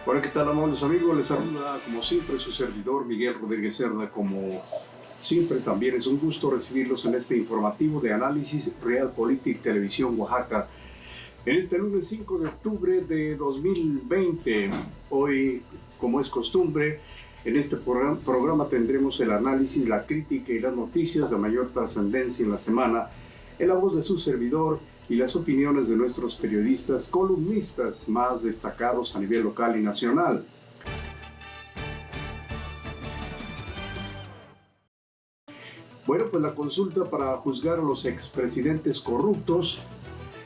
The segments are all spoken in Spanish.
Hola, ¿qué tal, amables amigos? Les saluda como siempre su servidor Miguel Rodríguez Cerda. Como siempre también es un gusto recibirlos en este informativo de análisis Realpolitik Televisión Oaxaca. En este lunes 5 de octubre de 2020, hoy, como es costumbre, en este programa tendremos el análisis, la crítica y las noticias de mayor trascendencia en la semana, en la voz de su servidor y las opiniones de nuestros periodistas, columnistas más destacados a nivel local y nacional. Bueno, pues la consulta para juzgar a los expresidentes corruptos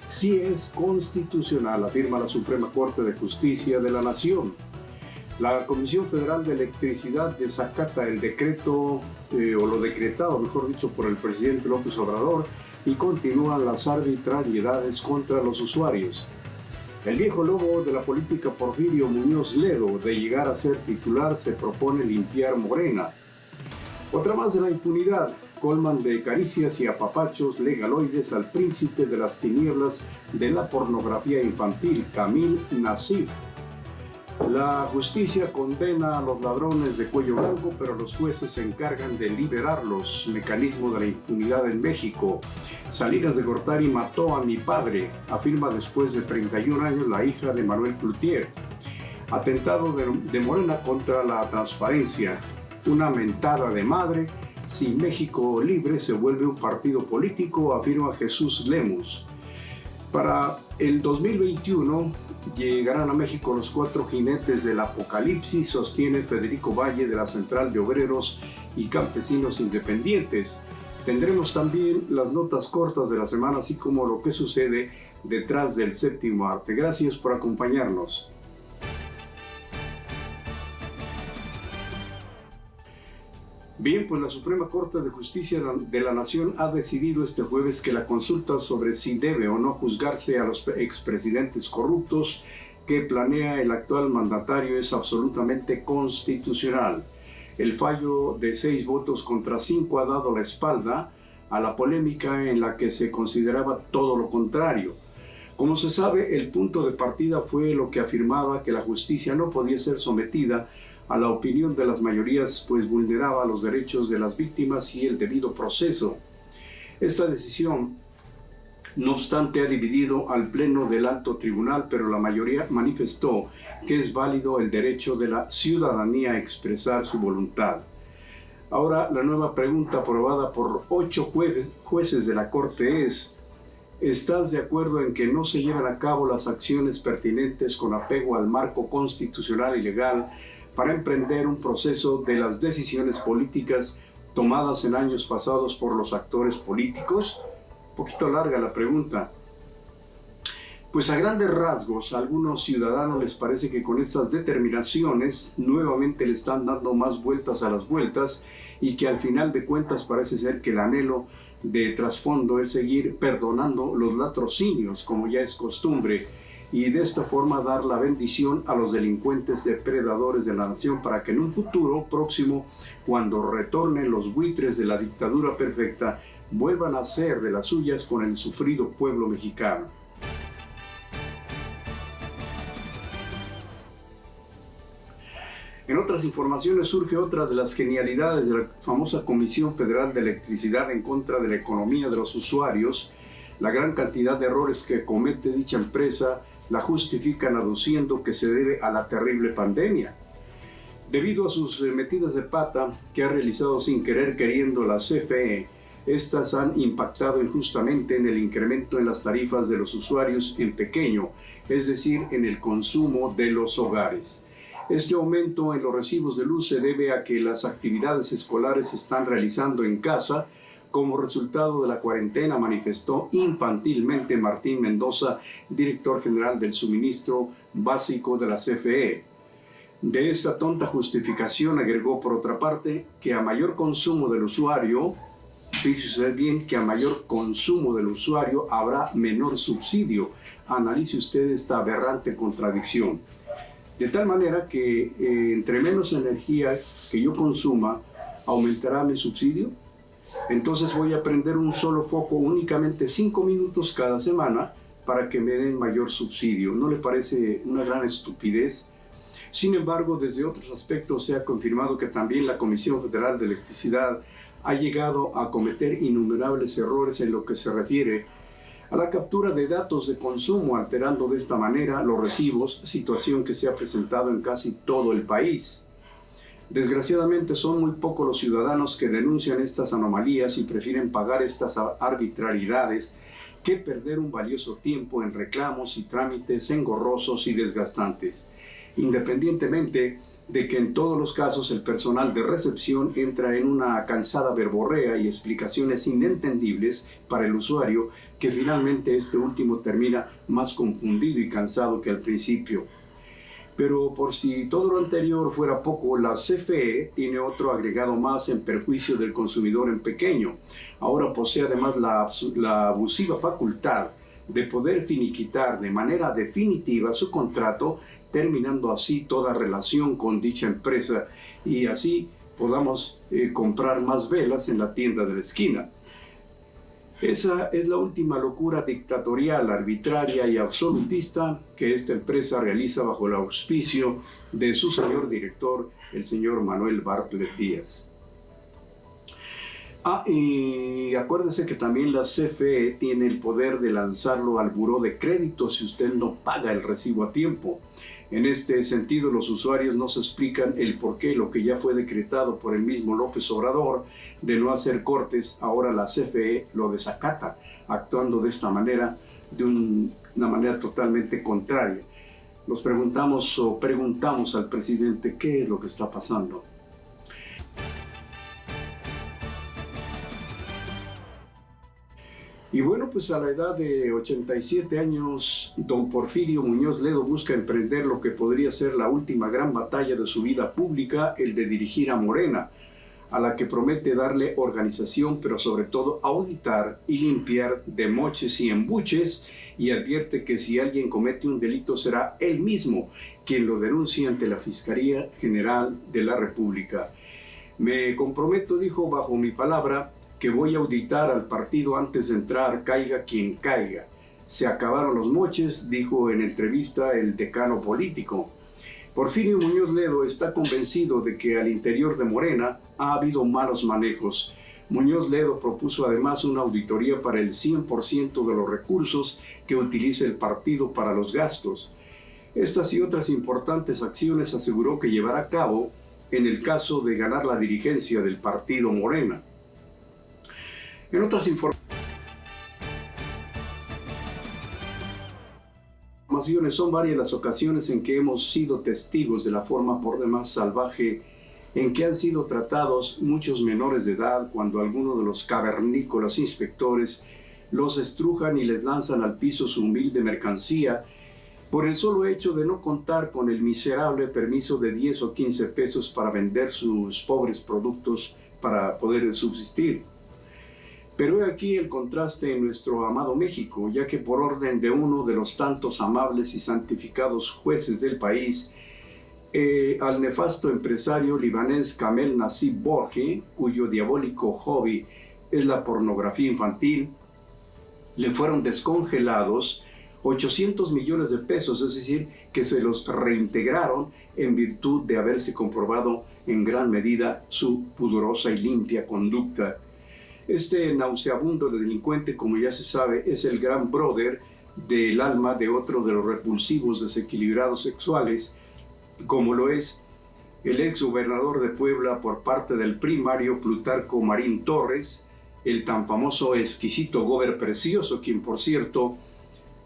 sí es constitucional, afirma la Suprema Corte de Justicia de la Nación. La Comisión Federal de Electricidad desacata el decreto, o lo decretado, mejor dicho, por el presidente López Obrador, y continúan las arbitrariedades contra los usuarios. El viejo lobo de la política Porfirio Muñoz Ledo, de llegar a ser titular, se propone limpiar Morena. Otra más de la impunidad, colman de caricias y apapachos legaloides al príncipe de las tinieblas de la pornografía infantil, Kamil Nazif. La justicia condena a los ladrones de cuello blanco, pero los jueces se encargan de liberarlos. Mecanismo de la impunidad en México. Salinas de Gortari mató a mi padre, afirma después de 31 años la hija de Manuel Cloutier. Atentado de Morena contra la transparencia. Una mentada de madre. Si México Libre se vuelve un partido político, afirma Jesús Lemus. Para el 2021 llegarán a México los 4 jinetes del apocalipsis, sostiene Federico Valle de la Central de Obreros y Campesinos Independientes. Tendremos también las notas cortas de la semana, así como lo que sucede detrás del séptimo arte. Gracias por acompañarnos. Bien, pues la Suprema Corte de Justicia de la Nación ha decidido este jueves que la consulta sobre si debe o no juzgarse a los expresidentes corruptos que planea el actual mandatario es absolutamente constitucional. El fallo de 6 votos contra 5 ha dado la espalda a la polémica en la que se consideraba todo lo contrario. Como se sabe, el punto de partida fue lo que afirmaba que la justicia no podía ser sometida a la opinión de las mayorías, pues vulneraba los derechos de las víctimas y el debido proceso. Esta decisión, no obstante, ha dividido al Pleno del Alto Tribunal, pero la mayoría manifestó que es válido el derecho de la ciudadanía a expresar su voluntad. Ahora, la nueva pregunta aprobada por 8 jueces de la Corte es: ¿estás de acuerdo en que no se lleven a cabo las acciones pertinentes con apego al marco constitucional y legal para emprender un proceso de las decisiones políticas tomadas en años pasados por los actores políticos? Un poquito larga la pregunta. Pues a grandes rasgos, a algunos ciudadanos les parece que con estas determinaciones nuevamente le están dando más vueltas a las vueltas y que al final de cuentas parece ser que el anhelo de trasfondo es seguir perdonando los latrocinios, como ya es costumbre, y de esta forma dar la bendición a los delincuentes depredadores de la nación para que en un futuro próximo, cuando retornen los buitres de la dictadura perfecta, vuelvan a ser de las suyas con el sufrido pueblo mexicano. En otras informaciones surge otra de las genialidades de la famosa Comisión Federal de Electricidad en contra de la economía de los usuarios. La gran cantidad de errores que comete dicha empresa la justifican aduciendo que se debe a la terrible pandemia. Debido a sus metidas de pata que ha realizado sin querer queriendo la CFE, estas han impactado injustamente en el incremento en las tarifas de los usuarios en pequeño, es decir, en el consumo de los hogares. Este aumento en los recibos de luz se debe a que las actividades escolares se están realizando en casa. Como resultado de la cuarentena, manifestó infantilmente Martín Mendoza, director general del suministro básico de la CFE. De esta tonta justificación agregó, por otra parte, que a mayor consumo del usuario, fíjese bien que a mayor consumo del usuario habrá menor subsidio. Analice usted esta aberrante contradicción. De tal manera que entre menos energía que yo consuma, aumentará mi subsidio. Entonces voy a prender un solo foco únicamente 5 minutos cada semana para que me den mayor subsidio. ¿No le parece una gran estupidez? Sin embargo, desde otros aspectos se ha confirmado que también la Comisión Federal de Electricidad ha llegado a cometer innumerables errores en lo que se refiere a la captura de datos de consumo, alterando de esta manera los recibos, situación que se ha presentado en casi todo el país. Desgraciadamente son muy pocos los ciudadanos que denuncian estas anomalías y prefieren pagar estas arbitrariedades que perder un valioso tiempo en reclamos y trámites engorrosos y desgastantes, independientemente de que en todos los casos el personal de recepción entra en una cansada verborrea y explicaciones inentendibles para el usuario, que finalmente este último termina más confundido y cansado que al principio. Pero por si todo lo anterior fuera poco, la CFE tiene otro agregado más en perjuicio del consumidor en pequeño. Ahora posee además la abusiva facultad de poder finiquitar de manera definitiva su contrato, terminando así toda relación con dicha empresa y así podamos comprar más velas en la tienda de la esquina. Esa es la última locura dictatorial, arbitraria y absolutista que esta empresa realiza bajo el auspicio de su señor director, el señor Manuel Bartlett Díaz. Y acuérdese que también la CFE tiene el poder de lanzarlo al buró de crédito si usted no paga el recibo a tiempo. En este sentido, los usuarios no se explican el por qué lo que ya fue decretado por el mismo López Obrador de no hacer cortes, ahora la CFE lo desacata, actuando de esta manera, de una manera totalmente contraria. Nos preguntamos al presidente qué es lo que está pasando. Y bueno, pues a la edad de 87 años, don Porfirio Muñoz Ledo busca emprender lo que podría ser la última gran batalla de su vida pública, el de dirigir a Morena, a la que promete darle organización, pero sobre todo auditar y limpiar de moches y embuches, y advierte que si alguien comete un delito será él mismo quien lo denuncie ante la Fiscalía General de la República. Me comprometo, dijo, bajo mi palabra, que voy a auditar al partido antes de entrar, caiga quien caiga. Se acabaron los moches, dijo en entrevista el decano político. Porfirio Muñoz Ledo está convencido de que al interior de Morena ha habido malos manejos. Muñoz Ledo propuso además una auditoría para el 100% de los recursos que utiliza el partido para los gastos. Estas y otras importantes acciones aseguró que llevará a cabo en el caso de ganar la dirigencia del partido Morena. En otras informaciones, son varias las ocasiones en que hemos sido testigos de la forma por demás salvaje en que han sido tratados muchos menores de edad cuando algunos de los cavernícolas inspectores los estrujan y les lanzan al piso su humilde mercancía por el solo hecho de no contar con el miserable permiso de 10 o 15 pesos para vender sus pobres productos para poder subsistir. Pero he aquí el contraste en nuestro amado México, ya que por orden de uno de los tantos amables y santificados jueces del país, al nefasto empresario libanés Kamel Nassib Borge, cuyo diabólico hobby es la pornografía infantil, le fueron descongelados 800 millones de pesos, es decir, que se los reintegraron en virtud de haberse comprobado en gran medida su pudorosa y limpia conducta. Este nauseabundo delincuente, como ya se sabe, es el gran brother del alma de otro de los repulsivos desequilibrados sexuales, como lo es el ex gobernador de Puebla por parte del primario Plutarco Marín Torres, el tan famoso exquisito gober precioso, quien por cierto,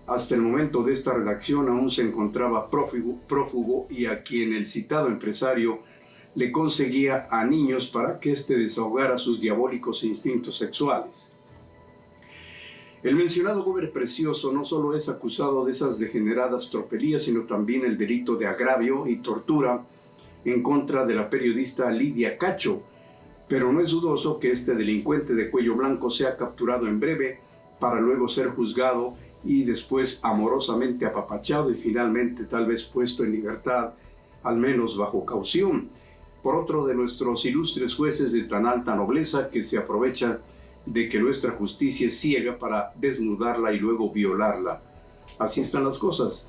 hasta el momento de esta redacción aún se encontraba prófugo y a quien el citado empresario le conseguía a niños para que éste desahogara sus diabólicos instintos sexuales. El mencionado gober precioso no solo es acusado de esas degeneradas tropelías, sino también el delito de agravio y tortura en contra de la periodista Lidia Cacho, pero no es dudoso que este delincuente de cuello blanco sea capturado en breve para luego ser juzgado y después amorosamente apapachado y finalmente tal vez puesto en libertad, al menos bajo caución, por otro de nuestros ilustres jueces de tan alta nobleza que se aprovechan de que nuestra justicia es ciega para desnudarla y luego violarla. Así están las cosas.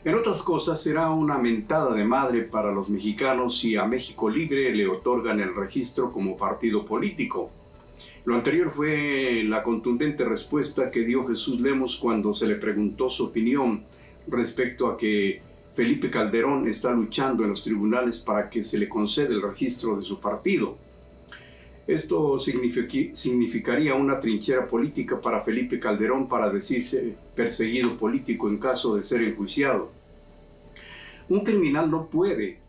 En otras cosas, será una mentada de madre para los mexicanos si a México Libre le otorgan el registro como partido político. Lo anterior fue la contundente respuesta que dio Jesús Lemos cuando se le preguntó su opinión respecto a que Felipe Calderón está luchando en los tribunales para que se le conceda el registro de su partido. Esto significaría una trinchera política para Felipe Calderón para decirse perseguido político en caso de ser enjuiciado. Un criminal no puede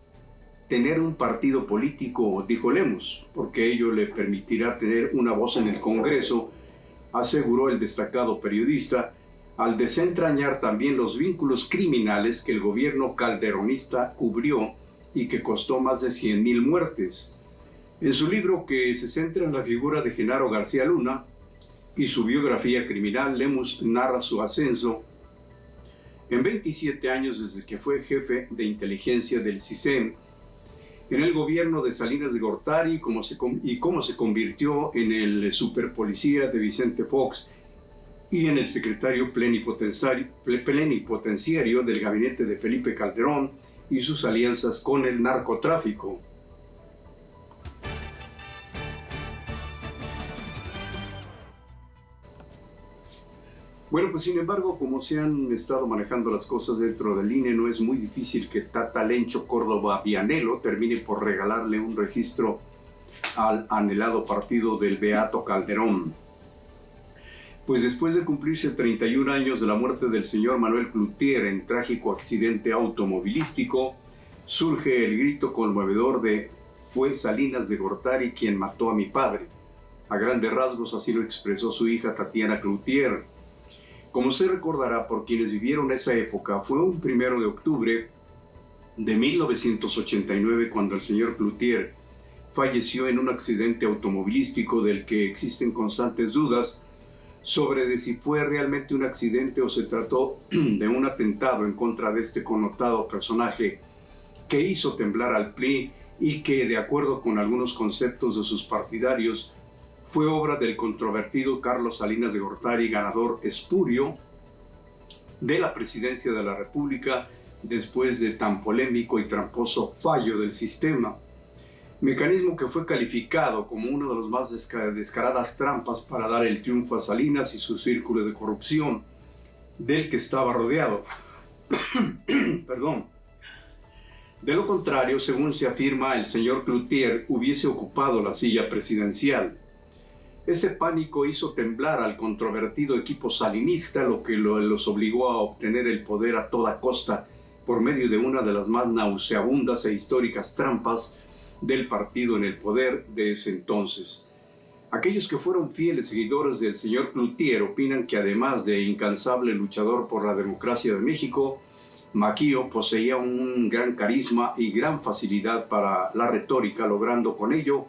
tener un partido político, dijo Lemos, porque ello le permitirá tener una voz en el Congreso, aseguró el destacado periodista, al desentrañar también los vínculos criminales que el gobierno calderonista cubrió y que costó más de 100,000 muertes. En su libro, que se centra en la figura de Genaro García Luna y su biografía criminal, Lemos narra su ascenso en 27 años desde que fue jefe de inteligencia del CISEN, en el gobierno de Salinas de Gortari y cómo se convirtió en el superpolicía de Vicente Fox y en el secretario plenipotenciario del gabinete de Felipe Calderón y sus alianzas con el narcotráfico. Bueno, pues sin embargo, como se han estado manejando las cosas dentro del INE, no es muy difícil que Tata Lencho Córdoba Vianelo termine por regalarle un registro al anhelado partido del Beato Calderón. Pues después de cumplirse 31 años de la muerte del señor Manuel Cloutier en trágico accidente automovilístico, surge el grito conmovedor de «Fue Salinas de Gortari quien mató a mi padre». A grandes rasgos así lo expresó su hija Tatiana Cloutier. Como se recordará por quienes vivieron esa época, fue un 1 de octubre de 1989 cuando el señor Cloutier falleció en un accidente automovilístico del que existen constantes dudas sobre de si fue realmente un accidente o se trató de un atentado en contra de este connotado personaje que hizo temblar al PRI y que, de acuerdo con algunos conceptos de sus partidarios, fue obra del controvertido Carlos Salinas de Gortari, ganador espurio de la presidencia de la República después de tan polémico y tramposo fallo del sistema. Mecanismo que fue calificado como una de las más descaradas trampas para dar el triunfo a Salinas y su círculo de corrupción del que estaba rodeado. Perdón. De lo contrario, según se afirma, el señor Cloutier hubiese ocupado la silla presidencial. Ese pánico hizo temblar al controvertido equipo salinista, lo que los obligó a obtener el poder a toda costa por medio de una de las más nauseabundas e históricas trampas del partido en el poder de ese entonces. Aquellos que fueron fieles seguidores del señor Cloutier opinan que además de incansable luchador por la democracia de México, Maquio poseía un gran carisma y gran facilidad para la retórica, logrando con ello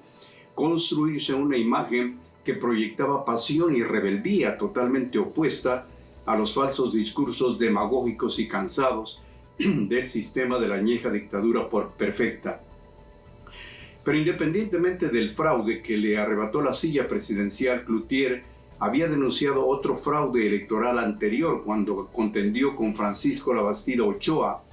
construirse una imagen que proyectaba pasión y rebeldía totalmente opuesta a los falsos discursos demagógicos y cansados del sistema de la añeja dictadura perfecta. Pero independientemente del fraude que le arrebató la silla presidencial, Cloutier había denunciado otro fraude electoral anterior cuando contendió con Francisco Labastida Ochoa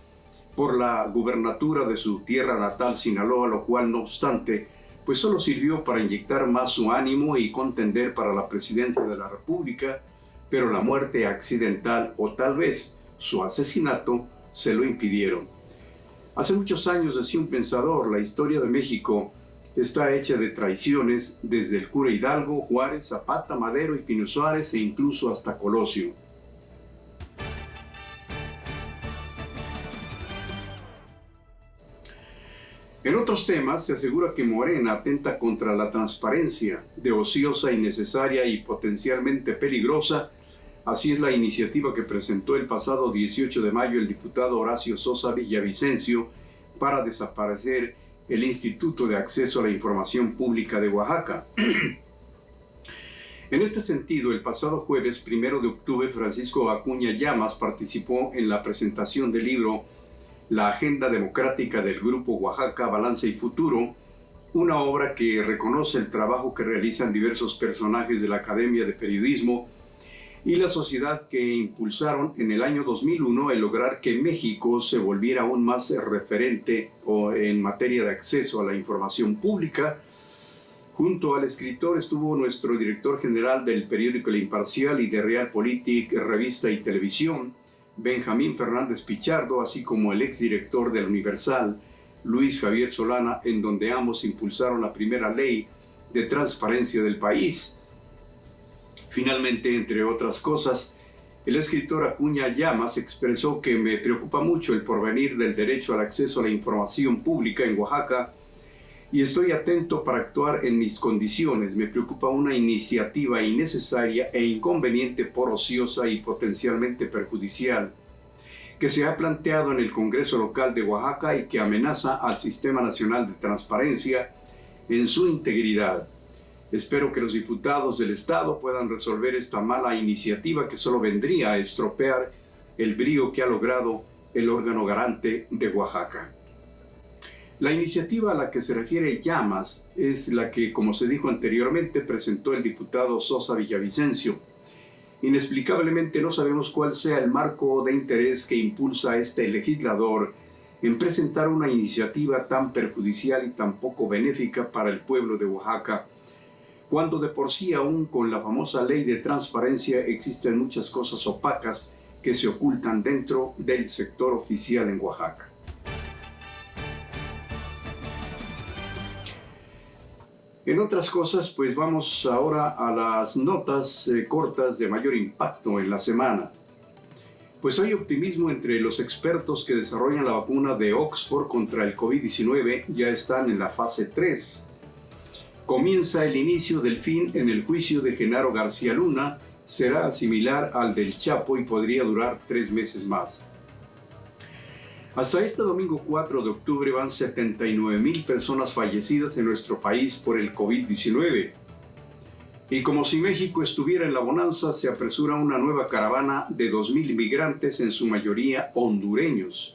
por la gubernatura de su tierra natal, Sinaloa, lo cual, no obstante, pues solo sirvió para inyectar más su ánimo y contender para la presidencia de la República, pero la muerte accidental o tal vez su asesinato se lo impidieron. Hace muchos años, decía un pensador, la historia de México está hecha de traiciones desde el cura Hidalgo, Juárez, Zapata, Madero y Pino Suárez e incluso hasta Colosio. En otros temas, se asegura que Morena atenta contra la transparencia, de ociosa, innecesaria y potencialmente peligrosa. Así es la iniciativa que presentó el pasado 18 de mayo el diputado Horacio Sosa Villavicencio para desaparecer el Instituto de Acceso a la Información Pública de Oaxaca. En este sentido, el pasado jueves 1 de octubre, Francisco Acuña Llamas participó en la presentación del libro La Agenda Democrática del Grupo Oaxaca, Balance y Futuro, una obra que reconoce el trabajo que realizan diversos personajes de la Academia de Periodismo y la sociedad que impulsaron en el año 2001 el lograr que México se volviera aún más referente en materia de acceso a la información pública. Junto al escritor estuvo nuestro director general del periódico El Imparcial y de Realpolitik, revista y televisión, Benjamín Fernández Pichardo, así como el exdirector del Universal, Luis Javier Solana, en donde ambos impulsaron la primera ley de transparencia del país. Finalmente, entre otras cosas, el escritor Acuña Llamas expresó que me preocupa mucho el porvenir del derecho al acceso a la información pública en Oaxaca y estoy atento para actuar en mis condiciones. Me preocupa una iniciativa innecesaria e inconveniente por ociosa y potencialmente perjudicial que se ha planteado en el Congreso Local de Oaxaca y que amenaza al Sistema Nacional de Transparencia en su integridad. Espero que los diputados del Estado puedan resolver esta mala iniciativa que solo vendría a estropear el brío que ha logrado el órgano garante de Oaxaca. La iniciativa a la que se refiere Llamas es la que, como se dijo anteriormente, presentó el diputado Sosa Villavicencio. Inexplicablemente no sabemos cuál sea el marco de interés que impulsa a este legislador en presentar una iniciativa tan perjudicial y tan poco benéfica para el pueblo de Oaxaca, cuando de por sí aún con la famosa ley de transparencia existen muchas cosas opacas que se ocultan dentro del sector oficial en Oaxaca. En otras cosas, pues vamos ahora a las notas cortas de mayor impacto en la semana. Pues hay optimismo entre los expertos que desarrollan la vacuna de Oxford contra el COVID-19, ya están en la fase 3. Comienza el inicio del fin en el juicio de Genaro García Luna, será similar al del Chapo y podría durar 3 meses más. Hasta este domingo 4 de octubre van 79,000 personas fallecidas en nuestro país por el COVID-19. Y como si México estuviera en la bonanza, se apresura una nueva caravana de 2,000 migrantes, en su mayoría hondureños.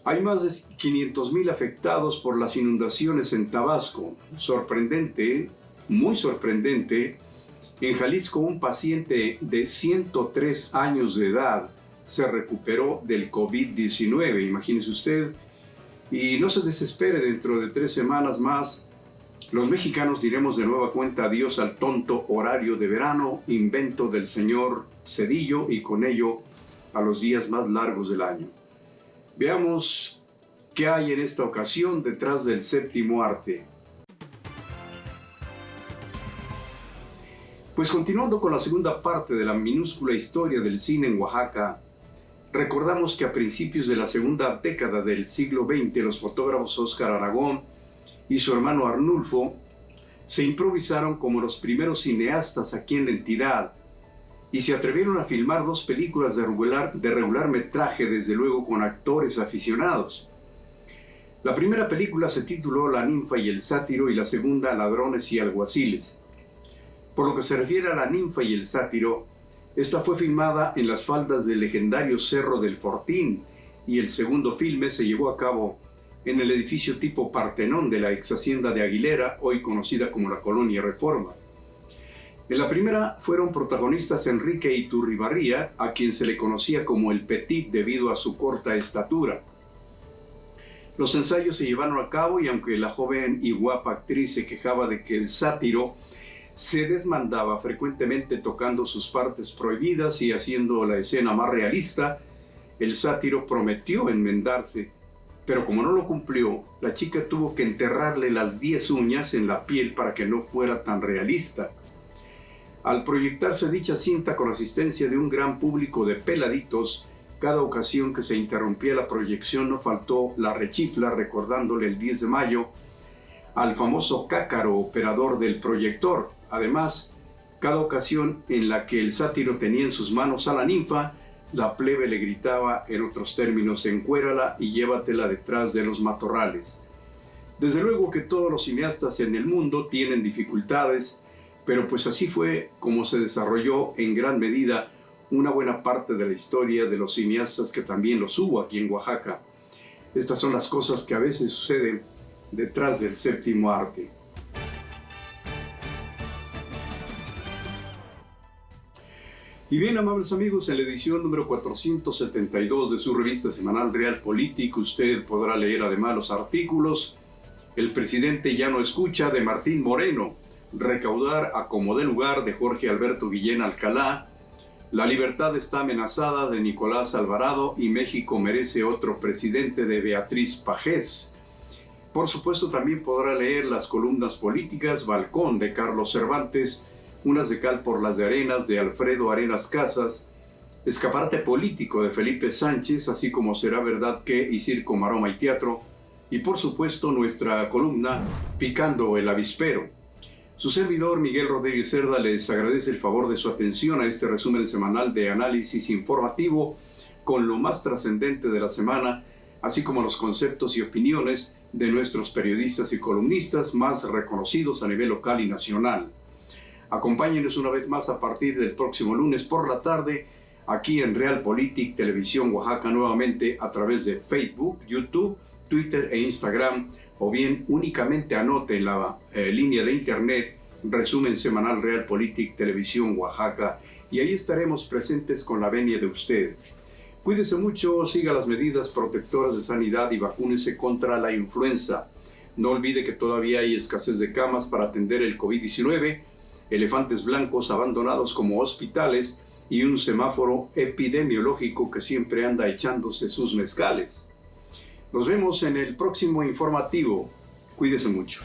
Hay más de 500,000 afectados por las inundaciones en Tabasco. Sorprendente, muy sorprendente, en Jalisco un paciente de 103 años de edad se recuperó del COVID-19, imagínese usted, y no se desespere, dentro de 3 semanas más, los mexicanos diremos de nueva cuenta adiós al tonto horario de verano, invento del señor Zedillo, y con ello a los días más largos del año. Veamos qué hay en esta ocasión detrás del séptimo arte. Pues continuando con la segunda parte de la minúscula historia del cine en Oaxaca, recordamos que a principios de la segunda década del siglo XX, los fotógrafos Óscar Aragón y su hermano Arnulfo se improvisaron como los primeros cineastas aquí en la entidad y se atrevieron a filmar 2 películas de regular metraje, desde luego con actores aficionados. La primera película se tituló La ninfa y el sátiro y la segunda Ladrones y alguaciles. Por lo que se refiere a La ninfa y el sátiro, esta fue filmada en las faldas del legendario Cerro del Fortín y el segundo filme se llevó a cabo en el edificio tipo Partenón de la ex hacienda de Aguilera, hoy conocida como la Colonia Reforma. En la primera fueron protagonistas Enrique Iturribarría, a quien se le conocía como el Petit debido a su corta estatura. Los ensayos se llevaron a cabo y aunque la joven y guapa actriz se quejaba de que el sátiro se desmandaba frecuentemente tocando sus partes prohibidas y haciendo la escena más realista, el sátiro prometió enmendarse, pero como no lo cumplió, la chica tuvo que enterrarle las 10 uñas en la piel para que no fuera tan realista. Al proyectarse dicha cinta con asistencia de un gran público de peladitos, cada ocasión que se interrumpía la proyección no faltó la rechifla recordándole el 10 de mayo al famoso cácaro operador del proyector. Además, cada ocasión en la que el sátiro tenía en sus manos a la ninfa, la plebe le gritaba, en otros términos, encuérala y llévatela detrás de los matorrales. Desde luego que todos los cineastas en el mundo tienen dificultades, pero pues así fue como se desarrolló en gran medida una buena parte de la historia de los cineastas, que también los hubo aquí en Oaxaca. Estas son las cosas que a veces suceden detrás del séptimo arte. Y bien, amables amigos, en la edición número 472 de su revista semanal Realpolitik, usted podrá leer además los artículos El presidente ya no escucha, de Martín Moreno, Recaudar a como dé lugar, de Jorge Alberto Guillén Alcalá, La libertad está amenazada, de Nicolás Alvarado, y México merece otro presidente, de Beatriz Pajés. Por supuesto, también podrá leer las columnas políticas Balcón, de Carlos Cervantes, Unas de cal por las de arenas, de Alfredo Arenas Casas, Escaparate político, de Felipe Sánchez, así como Será verdad que, y Circo, Maroma y Teatro, y por supuesto nuestra columna Picando el avispero. Su servidor Miguel Rodríguez Cerda les agradece el favor de su atención a este resumen semanal de análisis informativo con lo más trascendente de la semana, así como los conceptos y opiniones de nuestros periodistas y columnistas más reconocidos a nivel local y nacional. Acompáñenos una vez más a partir del próximo lunes por la tarde, aquí en Realpolitik Televisión Oaxaca, nuevamente a través de Facebook, YouTube, Twitter e Instagram, o bien únicamente anote en la línea de internet Resumen Semanal Realpolitik Televisión Oaxaca, y ahí estaremos presentes con la venia de usted. Cuídese mucho, siga las medidas protectoras de sanidad y vacúnese contra la influenza. No olvide que todavía hay escasez de camas para atender el COVID-19, elefantes blancos abandonados como hospitales y un semáforo epidemiológico que siempre anda echándose sus mezcales. Nos vemos en el próximo informativo. Cuídese mucho.